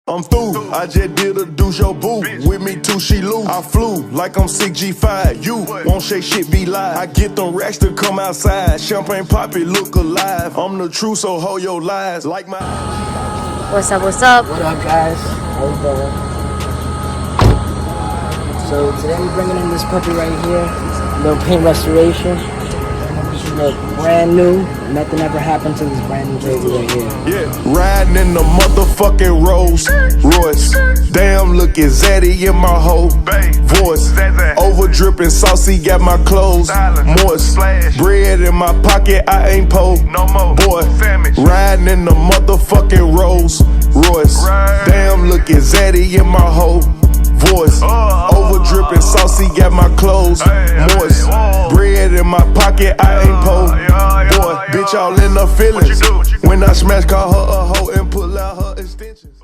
I'm through, I just did a douche your boo. With me too, she loose. I flew like I'm 6G5. You won't shake shit, be live. I get them racks to come outside. Champagne pop it, look alive. I'm the truth, so hold your lies. Like my. What's up, what's up? What up, guys? How you doing? So today we're bringing in this puppy right here. Little paint restoration. This look brand new. Nothing ever happened to this brand new baby right here. Yeah, riding in the motherfucking Rolls-Royce. Damn, look at Zaddy in my whole voice. Over dripping saucy, got my clothes moist. Bread in my pocket, I ain't po. No more, boy. Riding in the motherfucking Rolls-Royce. Damn, look at Zaddy in my whole voice. Over dripping saucy, got my clothes moist. Bread in my pocket, I ain't po. Boy, bitch, all in the feelings. When I smash, call her a hoe and pull out her extensions.